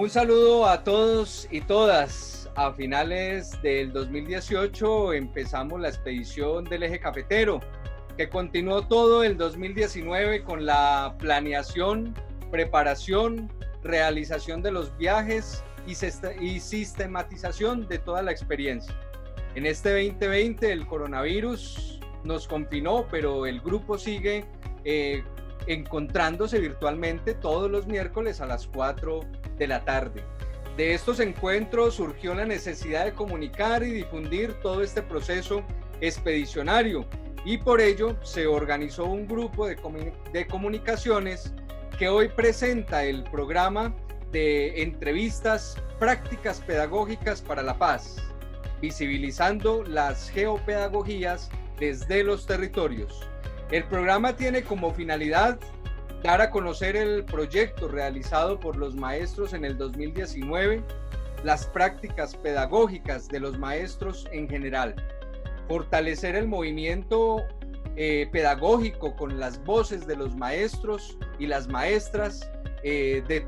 Un saludo a todos y todas. A finales del 2018 empezamos la expedición del Eje Cafetero, que continuó todo el 2019 con la planeación, preparación, realización de los viajes y sistematización de toda la experiencia. En este 2020 el coronavirus nos confinó, pero el grupo sigue encontrándose virtualmente todos los miércoles a las 4 de la tarde. De estos encuentros surgió la necesidad de comunicar y difundir todo este proceso expedicionario, y por ello se organizó un grupo de comunicaciones que hoy presenta el programa de entrevistas prácticas pedagógicas para la paz, visibilizando las geopedagogías desde los territorios. El programa tiene como finalidad dar a conocer el proyecto realizado por los maestros en el 2019, las prácticas pedagógicas de los maestros en general, fortalecer el movimiento pedagógico con las voces de los maestros y las maestras de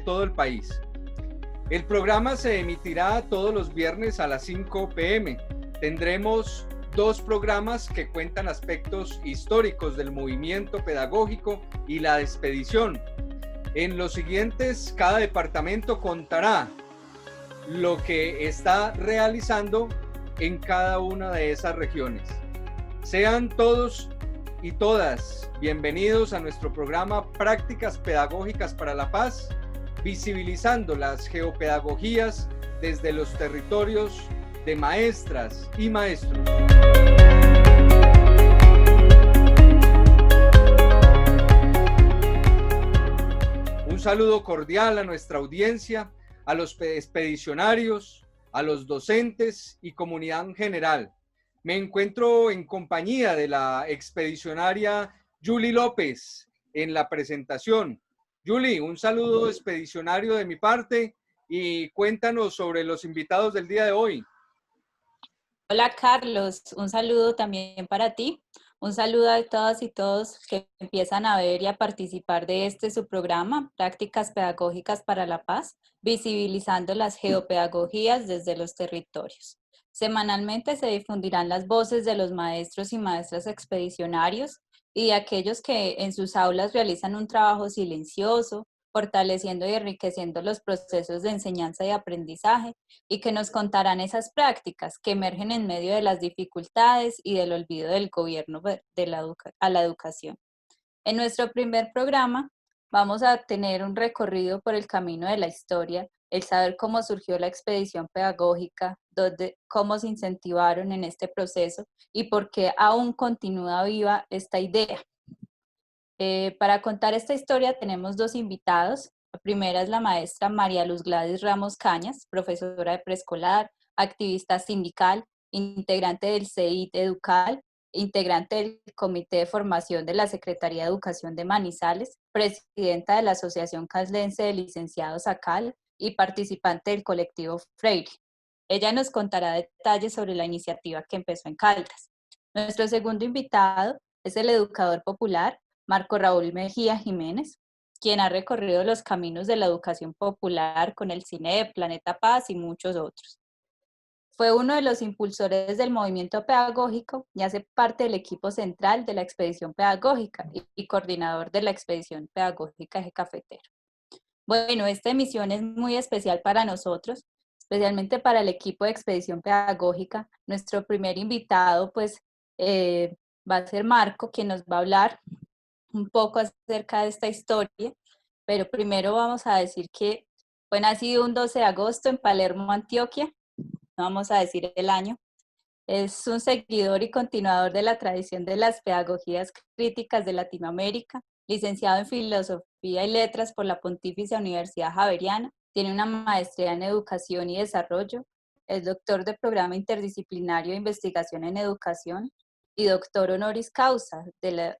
todo el país. El programa se emitirá todos los viernes a las 5 p.m. Tendremos dos programas que cuentan aspectos históricos del movimiento pedagógico y la expedición. En los siguientes, cada departamento contará lo que está realizando en cada una de esas regiones. Sean todos y todas bienvenidos a nuestro programa Prácticas Pedagógicas para la Paz, visibilizando las geopedagogías desde los territorios de maestras y maestros. Un saludo cordial a nuestra audiencia, a los expedicionarios, a los docentes y comunidad en general. Me encuentro en compañía de la expedicionaria Julie López en la presentación. Julie, un saludo expedicionario de mi parte y cuéntanos sobre los invitados del día de hoy. Hola Carlos, un saludo también para ti. Un saludo a todas y todos que empiezan a ver y a participar de su programa, Prácticas Pedagógicas para la Paz, visibilizando las geopedagogías desde los territorios. Semanalmente se difundirán las voces de los maestros y maestras expedicionarios y de aquellos que en sus aulas realizan un trabajo silencioso, fortaleciendo y enriqueciendo los procesos de enseñanza y aprendizaje, y que nos contarán esas prácticas que emergen en medio de las dificultades y del olvido del gobierno a la educación. En nuestro primer programa vamos a tener un recorrido por el camino de la historia, el saber cómo surgió la expedición pedagógica, cómo se incentivaron en este proceso y por qué aún continúa viva esta idea. Para contar esta historia tenemos dos invitados. La primera es la maestra María Luz Gladys Ramos Cañas, profesora de preescolar, activista sindical, integrante del CEIT Educal, integrante del Comité de Formación de la Secretaría de Educación de Manizales, presidenta de la Asociación Caldense de Licenciados ACAL y participante del colectivo Freire. Ella nos contará detalles sobre la iniciativa que empezó en Caldas. Nuestro segundo invitado es el educador popular Marco Raúl Mejía Jiménez, quien ha recorrido los caminos de la educación popular con el CINEP, Planeta Paz y muchos otros. Fue uno de los impulsores del movimiento pedagógico y hace parte del equipo central de la expedición pedagógica y coordinador de la expedición pedagógica Eje Cafetero. Bueno, esta emisión es muy especial para nosotros, especialmente para el equipo de expedición pedagógica. Nuestro primer invitado pues va a ser Marco, quien nos va a hablar un poco acerca de esta historia, pero primero vamos a decir que fue nacido un 12 de agosto en Palermo, Antioquia, no vamos a decir el año. Es un seguidor y continuador de la tradición de las pedagogías críticas de Latinoamérica, licenciado en Filosofía y Letras por la Pontificia Universidad Javeriana, tiene una maestría en Educación y Desarrollo, es doctor de Programa Interdisciplinario de Investigación en Educación y doctor honoris causa de la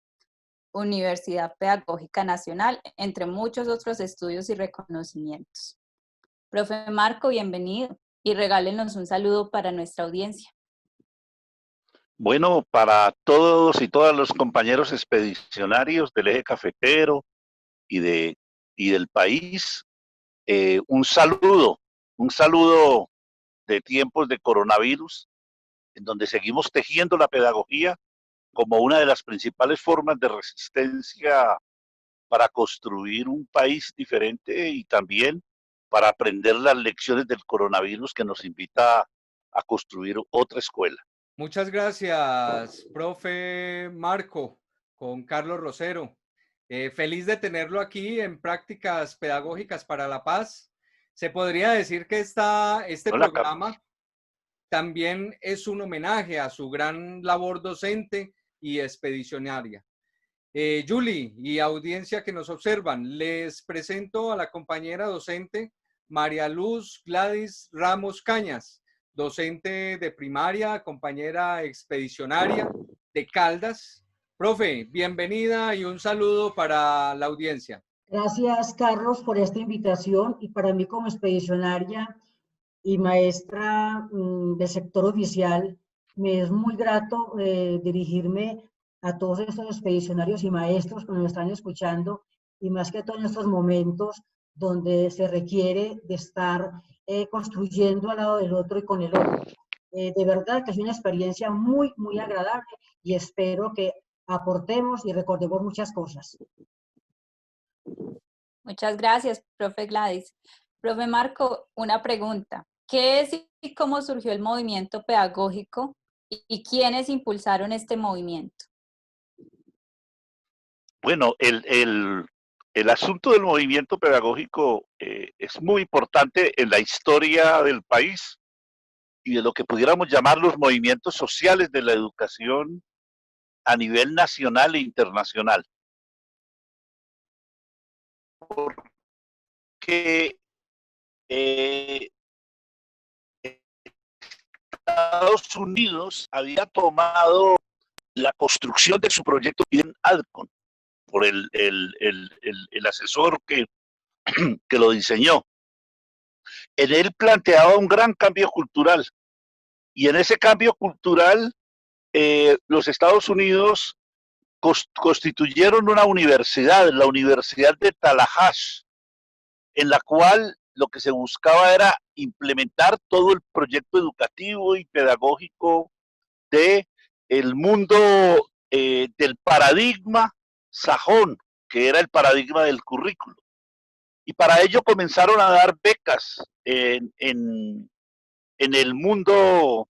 Universidad Pedagógica Nacional, entre muchos otros estudios y reconocimientos. Profe Marco, bienvenido y regálenos un saludo para nuestra audiencia. Bueno, para todos y todas los compañeros expedicionarios del Eje Cafetero y del país, un saludo de tiempos de coronavirus, en donde seguimos tejiendo la pedagogía como una de las principales formas de resistencia para construir un país diferente y también para aprender las lecciones del coronavirus que nos invita a construir otra escuela. Muchas gracias, profe Marco, con Carlos Rosero. Feliz de tenerlo aquí en Prácticas Pedagógicas para la Paz. Se podría decir que este Hola, programa Carlos. también es un homenaje a su gran labor docente y expedicionaria. Julie y audiencia que nos observan, les presento a la compañera docente María Luz Gladys Ramos Cañas, docente de primaria, compañera expedicionaria de Caldas. Profe, bienvenida y un saludo para la audiencia. Gracias, Carlos, por esta invitación y para mí como expedicionaria y maestra del sector oficial, me es muy grato dirigirme a todos estos expedicionarios y maestros que nos están escuchando y más que todo en estos momentos donde se requiere de estar construyendo al lado del otro y con el otro. De verdad que es una experiencia muy, muy agradable y espero que aportemos y recordemos muchas cosas. Muchas gracias, profe Gladys. Profe Marco, una pregunta. ¿Qué es y cómo surgió el movimiento pedagógico y quiénes impulsaron este movimiento? Bueno, el asunto del movimiento pedagógico es muy importante en la historia del país y de lo que pudiéramos llamar los movimientos sociales de la educación a nivel nacional e internacional. Porque Estados Unidos había tomado la construcción de su proyecto en Alcon por el asesor que lo diseñó. En él planteaba un gran cambio cultural y en ese cambio cultural los Estados Unidos constituyeron una universidad, la Universidad de Tallahassee, en la cual lo que se buscaba era implementar todo el proyecto educativo y pedagógico de el mundo del paradigma sajón, que era el paradigma del currículo. Y para ello comenzaron a dar becas en el mundo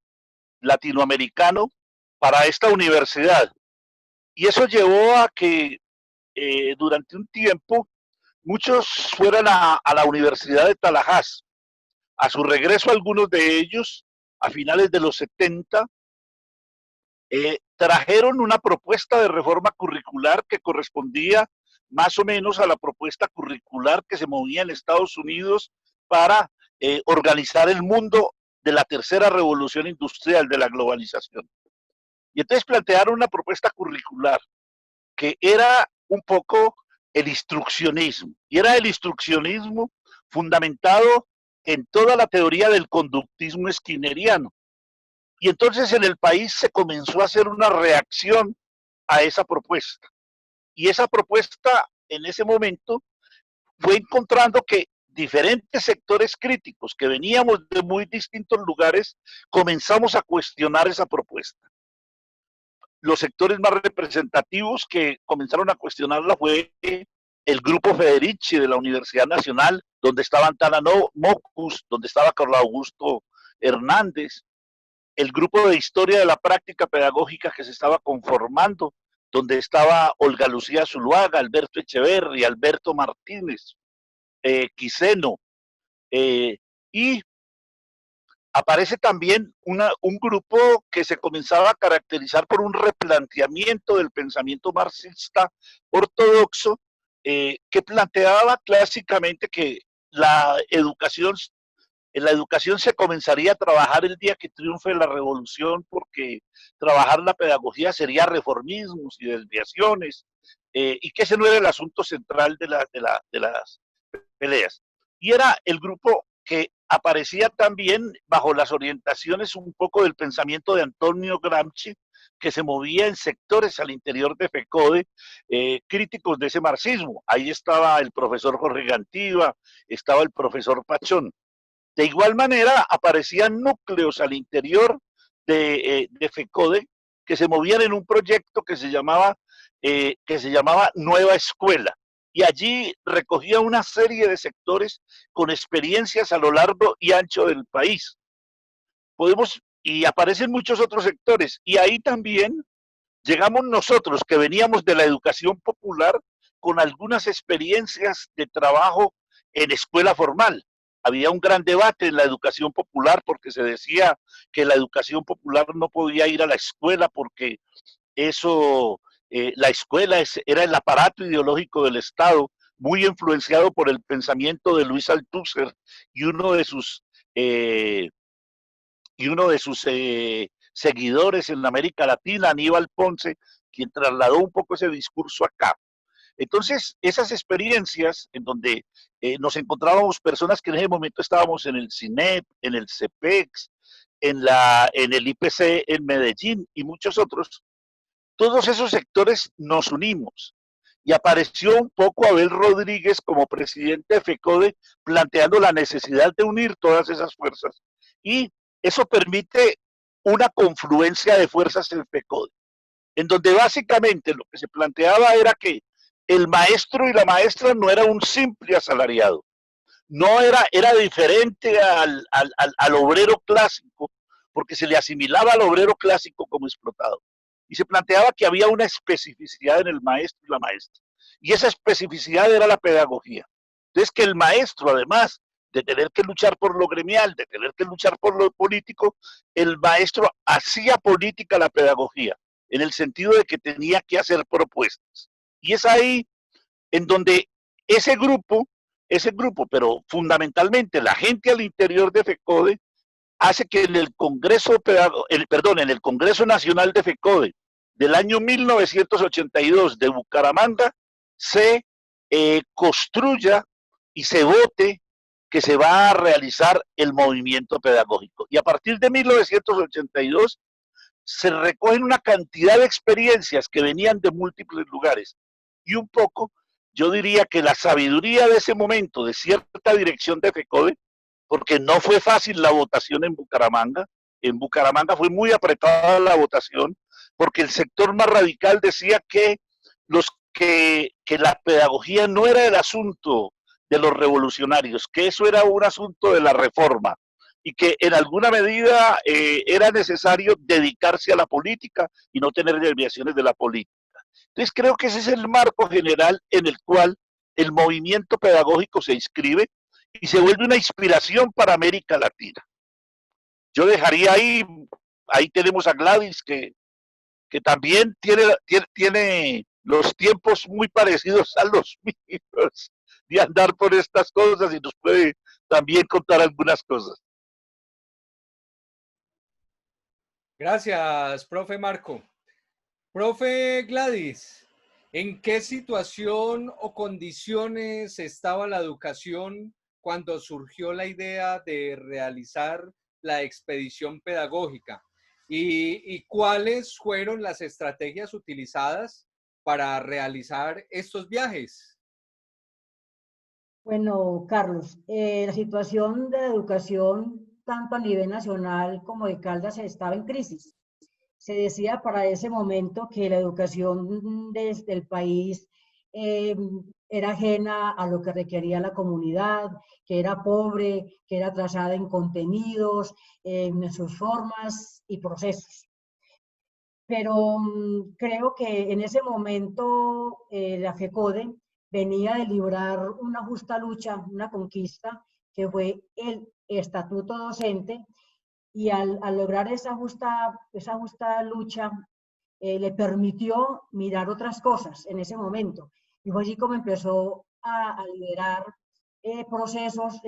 latinoamericano para esta universidad. Y eso llevó a que durante un tiempo muchos fueran a la Universidad de Tallahassee. A su regreso, algunos de ellos, a finales de los 70, trajeron una propuesta de reforma curricular que correspondía más o menos a la propuesta curricular que se movía en Estados Unidos para organizar el mundo de la tercera revolución industrial, de la globalización. Y entonces plantearon una propuesta curricular que era un poco el instruccionismo, y era el instruccionismo fundamentado en toda la teoría del conductismo skinneriano. Y entonces en el país se comenzó a hacer una reacción a esa propuesta. Y esa propuesta en ese momento fue encontrando que diferentes sectores críticos que veníamos de muy distintos lugares comenzamos a cuestionar esa propuesta. Los sectores más representativos que comenzaron a cuestionarla fue el grupo Federici de la Universidad Nacional, donde estaba Antana Mocus, donde estaba Carlos Augusto Hernández, el grupo de historia de la práctica pedagógica que se estaba conformando, donde estaba Olga Lucía Zuluaga, Alberto Echeverri, Alberto Martínez, Quiseno, y aparece también un grupo que se comenzaba a caracterizar por un replanteamiento del pensamiento marxista ortodoxo, que planteaba clásicamente que en la educación se comenzaría a trabajar el día que triunfe la revolución, porque trabajar la pedagogía sería reformismos y desviaciones, y que ese no era el asunto central de las peleas. Y era el grupo que aparecía también bajo las orientaciones un poco del pensamiento de Antonio Gramsci, que se movía en sectores al interior de FECODE, críticos de ese marxismo. Ahí estaba el profesor Jorge Gantiva, estaba el profesor Pachón. De igual manera, aparecían núcleos al interior de FECODE que se movían en un proyecto que se llamaba Nueva Escuela. Y allí recogía una serie de sectores con experiencias a lo largo y ancho del país. Y aparecen muchos otros sectores. Y ahí también llegamos nosotros, que veníamos de la educación popular, con algunas experiencias de trabajo en escuela formal. Había un gran debate en la educación popular porque se decía que la educación popular no podía ir a la escuela porque eso, la escuela era el aparato ideológico del Estado, muy influenciado por el pensamiento de Luis Althusser y uno de sus seguidores en América Latina, Aníbal Ponce, quien trasladó un poco ese discurso acá. Entonces, esas experiencias en donde nos encontrábamos personas que en ese momento estábamos en el CINEP, en el CEPEX, en el IPC en Medellín y muchos otros, todos esos sectores nos unimos. Y apareció un poco Abel Rodríguez como presidente de FECODE planteando la necesidad de unir todas esas fuerzas. Y eso permite una confluencia de fuerzas en FECODE, en donde básicamente lo que se planteaba era que el maestro y la maestra no era un simple asalariado, no era diferente al obrero clásico, porque se le asimilaba al obrero clásico como explotado. Y se planteaba que había una especificidad en el maestro y la maestra. Y esa especificidad era la pedagogía. Entonces, que el maestro, además de tener que luchar por lo gremial, de tener que luchar por lo político, el maestro hacía política la pedagogía, en el sentido de que tenía que hacer propuestas. Y es ahí en donde ese grupo, pero fundamentalmente la gente al interior de FECODE, hace que en el Congreso Nacional de FECODE del año 1982 de Bucaramanga se construya y se vote que se va a realizar el movimiento pedagógico. Y a partir de 1982 se recogen una cantidad de experiencias que venían de múltiples lugares. Y un poco, yo diría que la sabiduría de ese momento, de cierta dirección de FECODE, porque no fue fácil la votación en Bucaramanga fue muy apretada la votación, porque el sector más radical decía que la pedagogía no era el asunto de los revolucionarios, que eso era un asunto de la reforma, y que en alguna medida era necesario dedicarse a la política y no tener desviaciones de la política. Entonces creo que ese es el marco general en el cual el movimiento pedagógico se inscribe y se vuelve una inspiración para América Latina. Yo dejaría ahí tenemos a Gladys, que también tiene los tiempos muy parecidos a los míos de andar por estas cosas y nos puede también contar algunas cosas. Gracias, profe Marco. Profe Gladys, ¿en qué situación o condiciones estaba la educación cuando surgió la idea de realizar la expedición pedagógica? ¿Y cuáles fueron las estrategias utilizadas para realizar estos viajes? Bueno, Carlos, la situación de la educación, tanto a nivel nacional como de Caldas, estaba en crisis. Se decía para ese momento que la educación desde el país era ajena a lo que requería la comunidad, que era pobre, que era atrasada en contenidos, en sus formas y procesos. Pero creo que en ese momento la FECODE venía de librar una justa lucha, una conquista, que fue el estatuto docente, y al lograr esa justa lucha, le permitió mirar otras cosas en ese momento. Y fue así como empezó a liderar procesos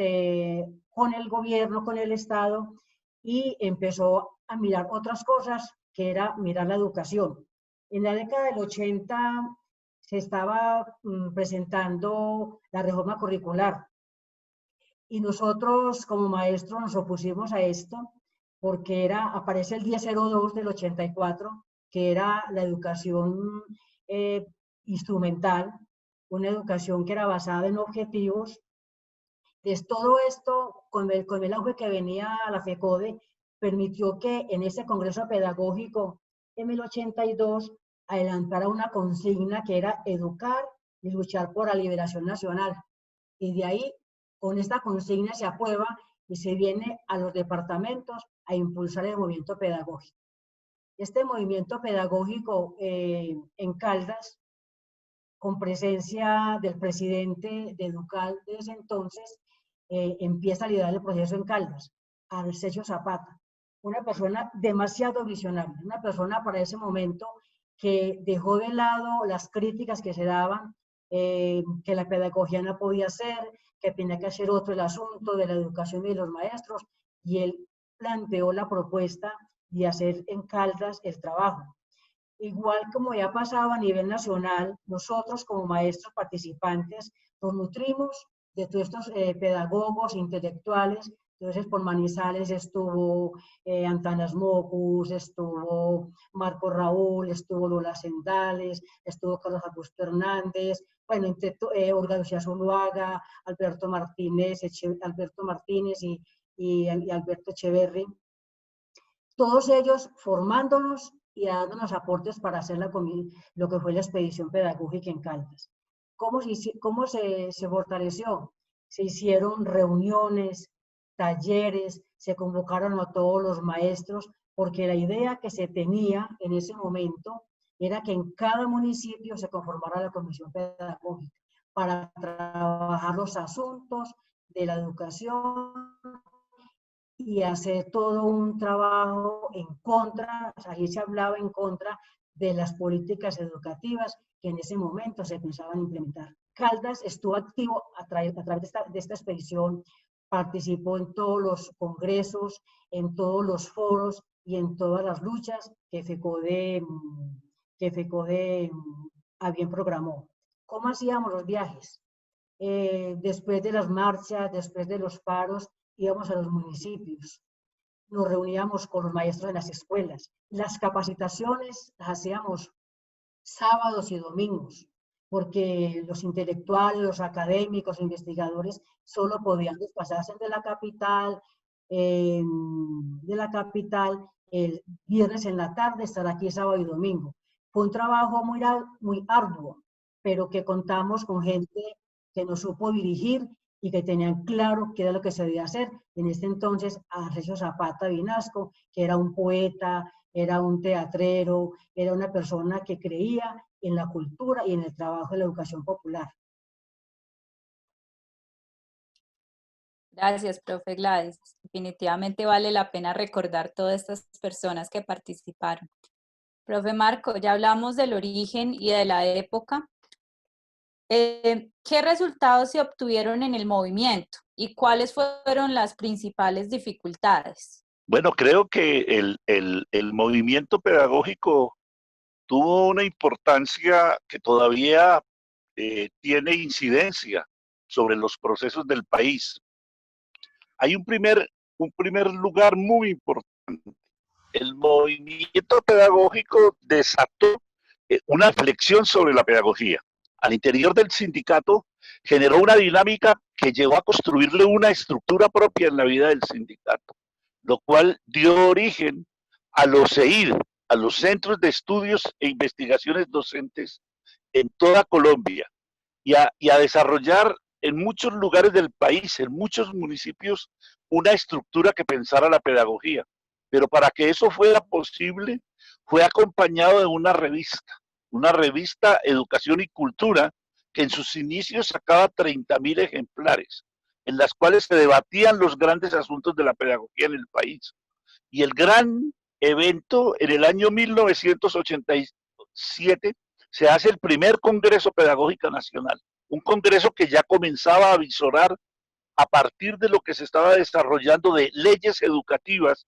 con el gobierno, con el Estado, y empezó a mirar otras cosas, que era mirar la educación. En la década del 80 se estaba presentando la reforma curricular, y nosotros como maestros nos opusimos a esto, porque aparece el 1002 del 84, que era la educación instrumental, una educación que era basada en objetivos. Entonces, todo esto, con el auge que venía a la FECODE, permitió que en ese Congreso Pedagógico, en el 82, adelantara una consigna que era educar y luchar por la liberación nacional. Y de ahí, con esta consigna se aprueba y se viene a los departamentos a impulsar el movimiento pedagógico. Este movimiento pedagógico en Caldas, con presencia del presidente de Educal de ese entonces, empieza a liderar el proceso en Caldas, Arcesio Zapata, una persona demasiado visionaria, una persona para ese momento que dejó de lado las críticas que se daban, que la pedagogía no podía ser, que tenía que hacer otro el asunto de la educación y de los maestros, y él planteó la propuesta de hacer en Caldas el trabajo. Igual como ya pasaba a nivel nacional, nosotros como maestros participantes nos nutrimos de todos estos pedagogos intelectuales. Entonces por Manizales estuvo Antanas Mocus, estuvo Marco Raúl, estuvo Lola Sendales, estuvo Carlos Augusto Hernández, bueno, Olga Lucía Zuluaga, Alberto Martínez y Alberto Echeverri. Todos ellos formándonos y dándonos aportes para hacer lo que fue la expedición pedagógica en Caldas. ¿Cómo se fortaleció? Se hicieron reuniones, talleres, se convocaron a todos los maestros, porque la idea que se tenía en ese momento era que en cada municipio se conformara la comisión pedagógica para trabajar los asuntos de la educación y hacer todo un trabajo en contra, allí se hablaba en contra de las políticas educativas que en ese momento se pensaban implementar. Caldas estuvo activo a través de esta expedición, participó en todos los congresos, en todos los foros y en todas las luchas que FECODE a bien programó. ¿Cómo hacíamos los viajes? Después de las marchas, después de los paros, íbamos a los municipios, nos reuníamos con los maestros de las escuelas. Las capacitaciones las hacíamos sábados y domingos, porque los intelectuales, los académicos, investigadores, solo podían desplazarse de la capital el viernes en la tarde, estar aquí sábado y domingo. Fue un trabajo muy arduo, pero que contamos con gente que nos supo dirigir y que tenían claro qué era lo que se debía hacer. En este entonces, Arcesio Zapata Vinasco, que era un poeta, era un teatrero, era una persona que creía en la cultura y en el trabajo de la educación popular. Gracias, profe Gladys. Definitivamente vale la pena recordar todas estas personas que participaron. Profe Marco, ya hablamos del origen y de la época. ¿Qué resultados se obtuvieron en el movimiento y cuáles fueron las principales dificultades? Bueno, creo que el movimiento pedagógico tuvo una importancia que todavía tiene incidencia sobre los procesos del país. Hay un primer lugar muy importante. El movimiento pedagógico desató una reflexión sobre la pedagogía. Al interior del sindicato generó una dinámica que llevó a construirle una estructura propia en la vida del sindicato, lo cual dio origen a los CEID, a los Centros de Estudios e Investigaciones Docentes en toda Colombia, y a desarrollar en muchos lugares del país, en muchos municipios, una estructura que pensara la pedagogía. Pero para que eso fuera posible, fue acompañado de una revista Educación y Cultura, que en sus inicios sacaba 30.000 ejemplares, en las cuales se debatían los grandes asuntos de la pedagogía en el país. Y el gran evento, en el año 1987, se hace el primer Congreso Pedagógico Nacional, un congreso que ya comenzaba a visorar a partir de lo que se estaba desarrollando de leyes educativas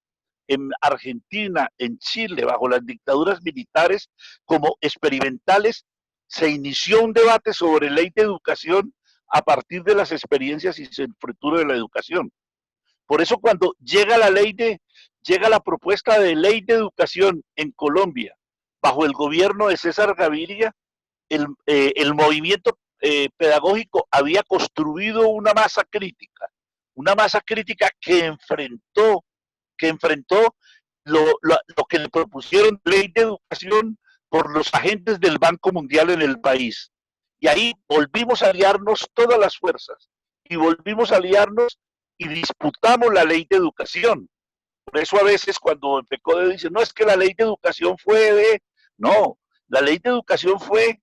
en Argentina, en Chile, bajo las dictaduras militares, como experimentales. Se inició un debate sobre ley de educación a partir de las experiencias y el futuro de la educación. Por eso cuando llega la propuesta de ley de educación en Colombia, bajo el gobierno de César Gaviria, el movimiento pedagógico había construido una masa crítica que enfrentó lo que le propusieron ley de educación por los agentes del Banco Mundial en el país. Y ahí volvimos a aliarnos todas las fuerzas, y volvimos a aliarnos y disputamos la ley de educación. Por eso a veces cuando el PECODE dice, no, es que la ley de educación fue de... No, la ley de educación fue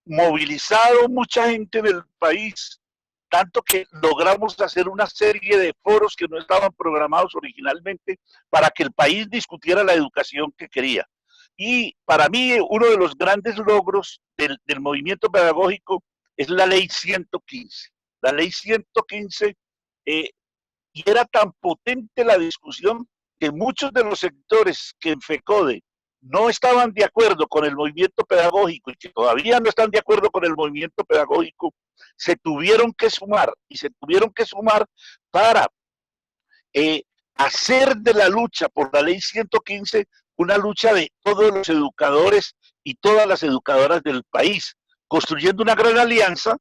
movilizado mucha gente del país, tanto que logramos hacer una serie de foros que no estaban programados originalmente para que el país discutiera la educación que quería. Y para mí uno de los grandes logros del movimiento pedagógico es la ley 115. La ley 115, y era tan potente la discusión que muchos de los sectores que en FECODE no estaban de acuerdo con el movimiento pedagógico y que todavía no están de acuerdo con el movimiento pedagógico, se tuvieron que sumar para hacer de la lucha por la ley 115 una lucha de todos los educadores y todas las educadoras del país, construyendo una gran alianza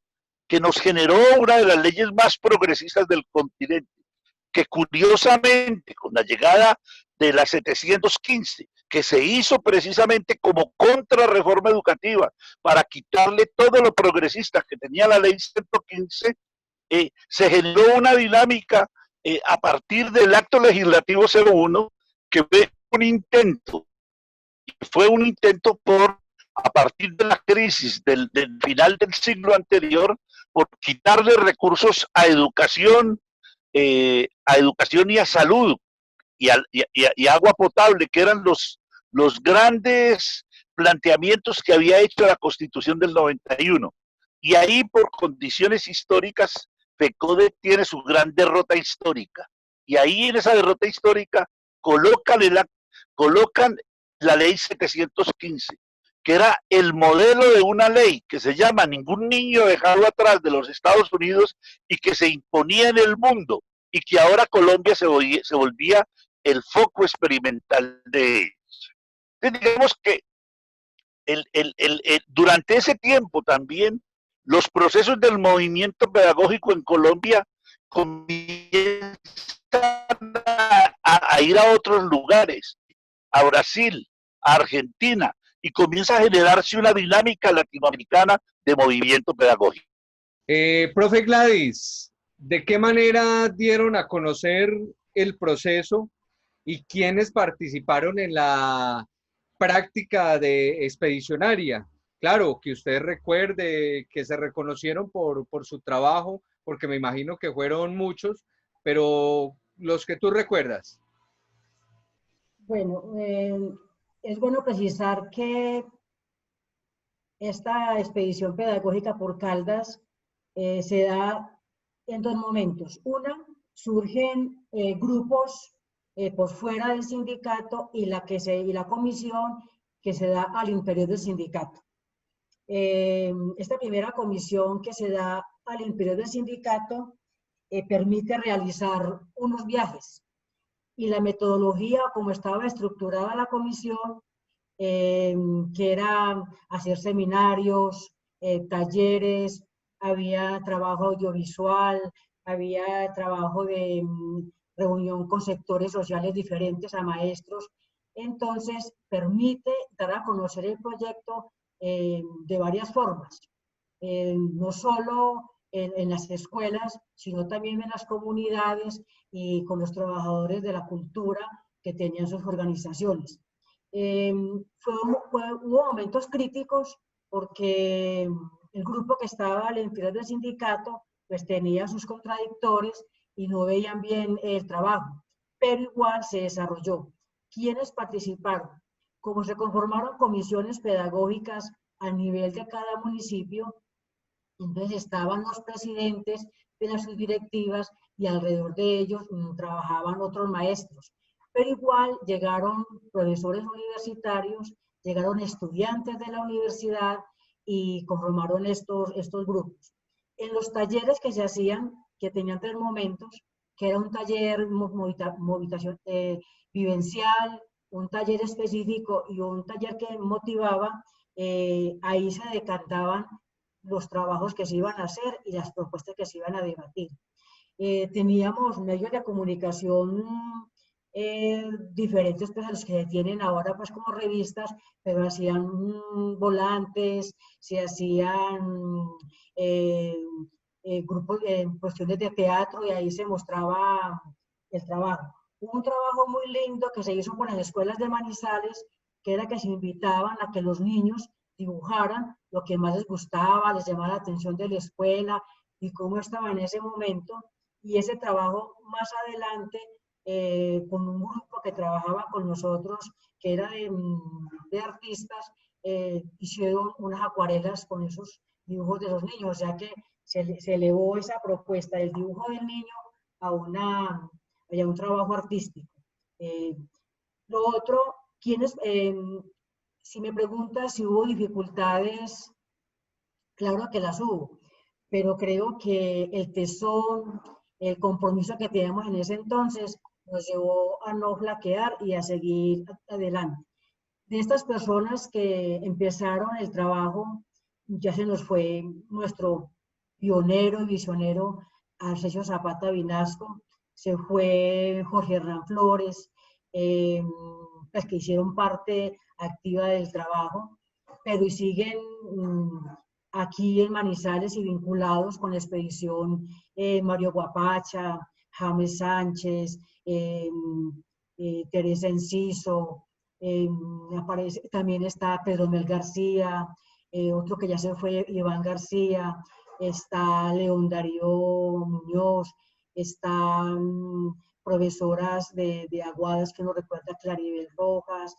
que nos generó una de las leyes más progresistas del continente, que curiosamente con la llegada de la 715, que se hizo precisamente como contrarreforma educativa para quitarle todo lo progresista que tenía la ley 115, se generó una dinámica a partir del acto legislativo 01, que fue un intento por, a partir de la crisis del final del siglo anterior, por quitarle recursos a educación y a salud y a agua potable, que eran los grandes planteamientos que había hecho la Constitución del 91. Y ahí, por condiciones históricas, FECODE tiene su gran derrota histórica. Y ahí, en esa derrota histórica, colocan la ley 715, que era el modelo de una ley que se llama Ningún Niño Dejado Atrás, de los Estados Unidos, y que se imponía en el mundo, y que ahora Colombia se volvía el foco experimental de ellos. Entonces, digamos que durante ese tiempo también los procesos del movimiento pedagógico en Colombia comienzan a ir a otros lugares, a Brasil, a Argentina, y comienza a generarse una dinámica latinoamericana de movimiento pedagógico. Profe Gladys, ¿de qué manera dieron a conocer el proceso y quiénes participaron en la práctica de expedicionaria? Claro, que usted recuerde que se reconocieron por su trabajo, porque me imagino que fueron muchos, pero los que tú recuerdas. Bueno, es bueno precisar que esta expedición pedagógica por Caldas se da en dos momentos. Una, surgen grupos por fuera del sindicato y la comisión que se da al interior del sindicato. Esta primera comisión que se da al interior del sindicato permite realizar unos viajes, y la metodología como estaba estructurada la comisión, que era hacer seminarios, talleres, había trabajo audiovisual, había trabajo de reunión con sectores sociales diferentes a maestros. Entonces permite dar a conocer el proyecto de varias formas, no solo en las escuelas, sino también en las comunidades y con los trabajadores de la cultura que tenían sus organizaciones. Hubo momentos críticos porque el grupo que estaba al interior del sindicato pues tenía sus contradictores y no veían bien el trabajo, pero igual se desarrolló. ¿Quiénes participaron? Como se conformaron comisiones pedagógicas a nivel de cada municipio, entonces estaban los presidentes de las subdirectivas y alrededor de ellos trabajaban otros maestros. Pero igual llegaron profesores universitarios, llegaron estudiantes de la universidad y conformaron estos grupos. En los talleres que se hacían, que tenían 3 momentos, que era un taller vivencial, un taller específico y un taller que motivaba, ahí se decantaban los trabajos que se iban a hacer y las propuestas que se iban a debatir. Teníamos medios de comunicación diferentes pues, a los que se tienen ahora pues como revistas, pero hacían volantes, se hacían grupos en cuestiones de teatro y ahí se mostraba el trabajo. Hubo un trabajo muy lindo que se hizo con las escuelas de Manizales, que era que se invitaban a que los niños dibujaran lo que más les gustaba, les llamaba la atención de la escuela y cómo estaba en ese momento. Y ese trabajo más adelante, con un grupo que trabajaba con nosotros, que era de artistas, hicieron unas acuarelas con esos dibujos de los niños, o sea que se elevó esa propuesta del dibujo del niño a un trabajo artístico. Lo otro, si me preguntas si hubo dificultades, claro que las hubo, pero creo que el tesón, el compromiso que teníamos en ese entonces nos llevó a no flaquear y a seguir adelante. De estas personas que empezaron el trabajo, ya se nos fue nuestro pionero y visionero Arcesio Zapata Vinasco, se fue Jorge Hernán Flores, pues que hicieron parte activa del trabajo, pero y siguen aquí en Manizales y vinculados con la expedición Mario Guapacha, James Sánchez, Teresa Enciso, también está Pedro Mel García, otro que ya se fue, Iván García, está León Darío Muñoz, están profesoras de Aguadas que nos recuerda Claribel Rojas,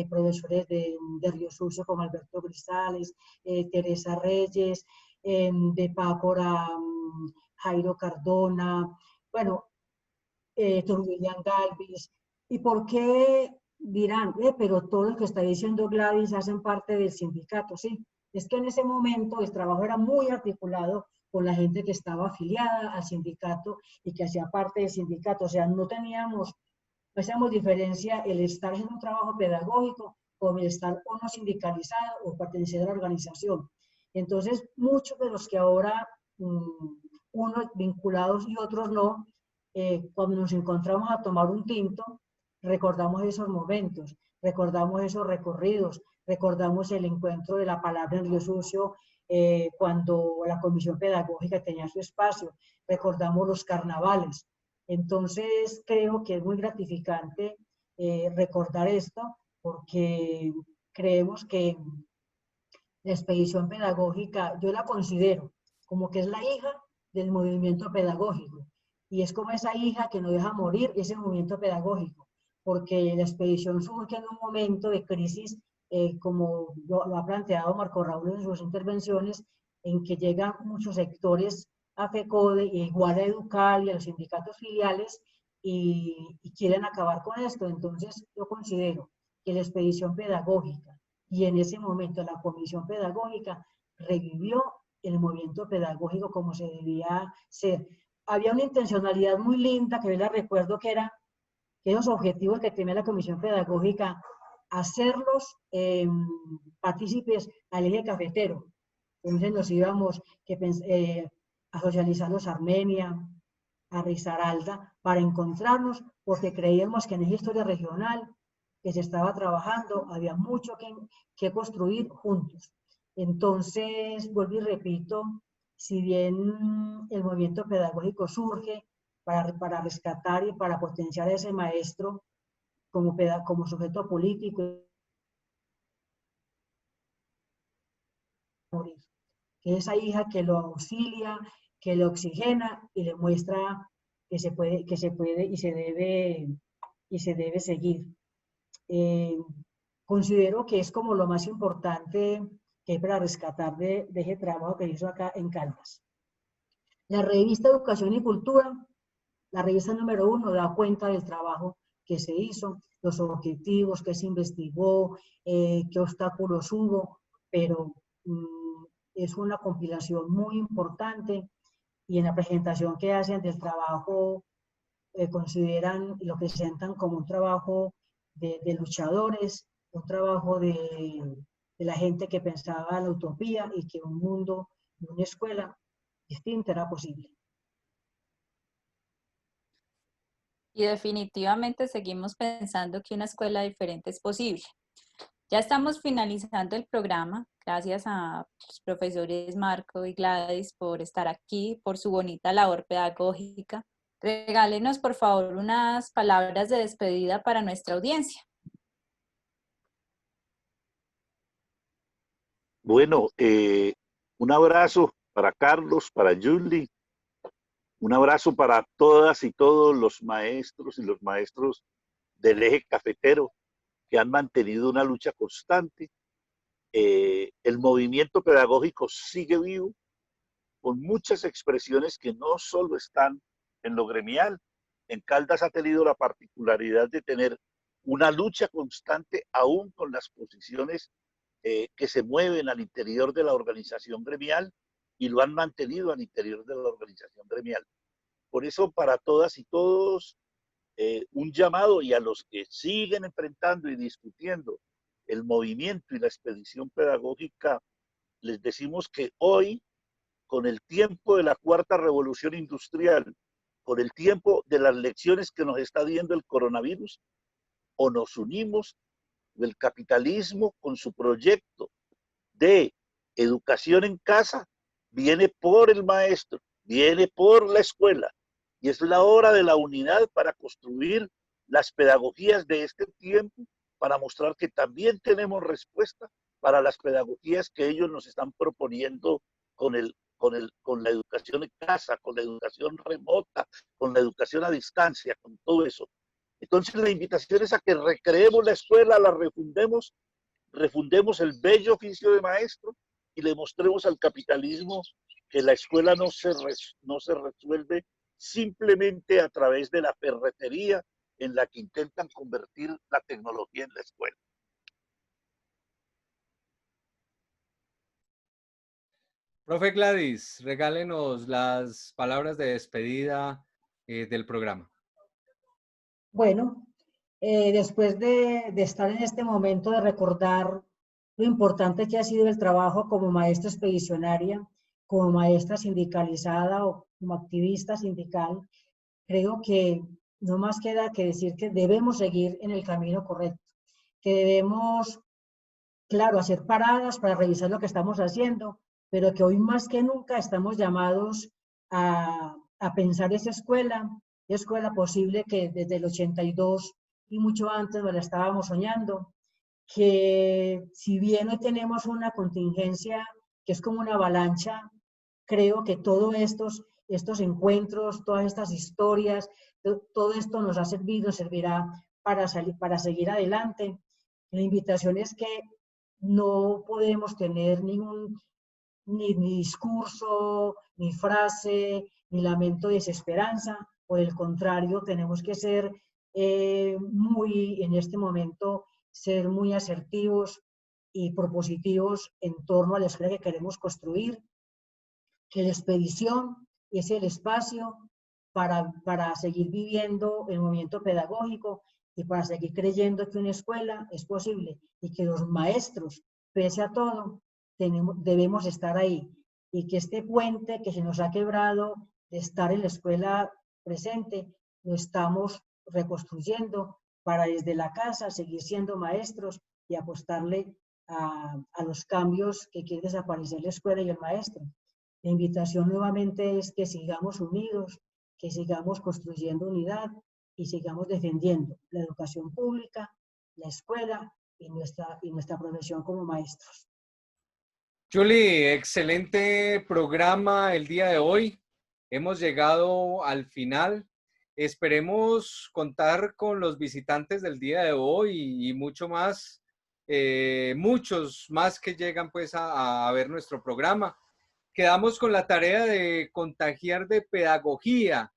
profesores de Río Sucio como Alberto Grisales, Teresa Reyes, de Pácora, Jairo Cardona, bueno, William Galvis. ¿Y por qué dirán, pero todo lo que está diciendo Gladys hacen parte del sindicato? Sí, es que en ese momento el trabajo era muy articulado con la gente que estaba afiliada al sindicato y que hacía parte del sindicato, o sea, no hacíamos diferencia el estar en un trabajo pedagógico con el estar o no sindicalizado o pertenecer a la organización. Entonces, muchos de los que ahora, unos vinculados y otros no, cuando nos encontramos a tomar un tinto, recordamos esos momentos, recordamos esos recorridos, recordamos el encuentro de la palabra en Río Sucio cuando la comisión pedagógica tenía su espacio, recordamos los carnavales. Entonces creo que es muy gratificante recordar esto porque creemos que la expedición pedagógica, yo la considero como que es la hija del movimiento pedagógico y es como esa hija que no deja morir ese movimiento pedagógico, porque la expedición surge en un momento de crisis, como lo ha planteado Marco Raúl en sus intervenciones, en que llegan muchos sectores a FECODE, igual a Educal y a los sindicatos filiales, y quieren acabar con esto. Entonces yo considero que la expedición pedagógica y en ese momento la comisión pedagógica revivió el movimiento pedagógico como se debía ser. Había una intencionalidad muy linda, que yo la recuerdo, que era que los objetivos que tenía la comisión pedagógica, hacerlos partícipes al eje cafetero. Entonces nos íbamos a socializar los Armenia, a Risaralda, para encontrarnos, porque creíamos que en esa historia regional que se estaba trabajando había mucho que construir juntos. Entonces, vuelvo y repito, si bien el movimiento pedagógico surge para rescatar y para potenciar a ese maestro como sujeto político, que esa hija que lo auxilia, que lo oxigena y le muestra que se puede y se debe seguir. Considero que es como lo más importante que hay para rescatar de ese trabajo que hizo acá en Caldas. La revista Educación y Cultura, la revista número 1, da cuenta del trabajo que se hizo, los objetivos que se investigó, qué obstáculos hubo, pero es una compilación muy importante y en la presentación que hacen del trabajo consideran y lo presentan como un trabajo de luchadores, un trabajo de la gente que pensaba la utopía y que un mundo y una escuela distinta era posible. Y definitivamente seguimos pensando que una escuela diferente es posible. Ya estamos finalizando el programa. Gracias a los profesores Marco y Gladys por estar aquí, por su bonita labor pedagógica. Regálenos, por favor, unas palabras de despedida para nuestra audiencia. Bueno, un abrazo para Carlos, para Julie, un abrazo para todas y todos los maestros y los maestros del eje cafetero que han mantenido una lucha constante. El movimiento pedagógico sigue vivo, con muchas expresiones que no solo están en lo gremial. En Caldas ha tenido la particularidad de tener una lucha constante aún con las posiciones que se mueven al interior de la organización gremial y lo han mantenido al interior de la organización gremial. Por eso, para todas y todos, un llamado, y a los que siguen enfrentando y discutiendo el movimiento y la expedición pedagógica, les decimos que hoy, con el tiempo de la cuarta revolución industrial, con el tiempo de las lecciones que nos está dando el coronavirus, o nos unimos, el capitalismo con su proyecto de educación en casa viene por el maestro, viene por la escuela, y es la hora de la unidad para construir las pedagogías de este tiempo, para mostrar que también tenemos respuesta para las pedagogías que ellos nos están proponiendo con la educación en casa, con la educación remota, con la educación a distancia, con todo eso. Entonces la invitación es a que recreemos la escuela, la refundemos el bello oficio de maestro y le mostremos al capitalismo que la escuela no se resuelve simplemente a través de la ferretería en la que intentan convertir la tecnología en la escuela. Profe Gladys, regálenos las palabras de despedida del programa. Bueno, después de estar en este momento de recordar lo importante que ha sido el trabajo como maestra expedicionaria, como maestra sindicalizada o como activista sindical, creo que no más queda que decir que debemos seguir en el camino correcto, que debemos, claro, hacer paradas para revisar lo que estamos haciendo, pero que hoy más que nunca estamos llamados a pensar esa escuela posible que desde el 82 y mucho antes nos la estábamos soñando, que si bien hoy tenemos una contingencia que es como una avalancha, creo que todos estos encuentros, todas estas historias, todo esto nos ha servido, servirá para seguir adelante. La invitación es que no podemos tener ni discurso, ni frase, ni lamento de desesperanza. Por el contrario, tenemos que ser en este momento, ser muy asertivos y propositivos en torno a la escuela que queremos construir, que la expedición es el espacio para seguir viviendo el movimiento pedagógico y para seguir creyendo que una escuela es posible y que los maestros, pese a todo, debemos estar ahí y que este puente que se nos ha quebrado de estar en la escuela presente, lo estamos reconstruyendo para desde la casa seguir siendo maestros y apostarle a los cambios que quiere desaparecer la escuela y el maestro. La invitación nuevamente es que sigamos unidos, que sigamos construyendo unidad y sigamos defendiendo la educación pública, la escuela y nuestra profesión como maestros. Julie, excelente programa el día de hoy. Hemos llegado al final. Esperemos contar con los visitantes del día de hoy y mucho más, muchos más que llegan pues a ver nuestro programa. Quedamos con la tarea de contagiar de pedagogía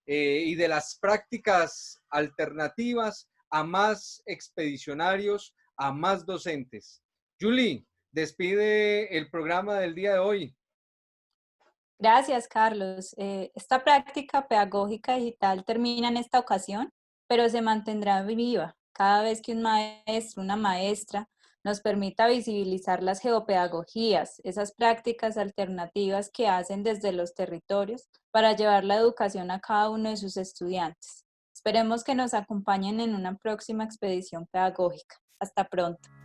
y de las prácticas alternativas a más expedicionarios, a más docentes. Julie, despide el programa del día de hoy. Gracias, Carlos. Esta práctica pedagógica digital termina en esta ocasión, pero se mantendrá viva cada vez que un maestro, una maestra, nos permita visibilizar las geopedagogías, esas prácticas alternativas que hacen desde los territorios para llevar la educación a cada uno de sus estudiantes. Esperemos que nos acompañen en una próxima expedición pedagógica. Hasta pronto.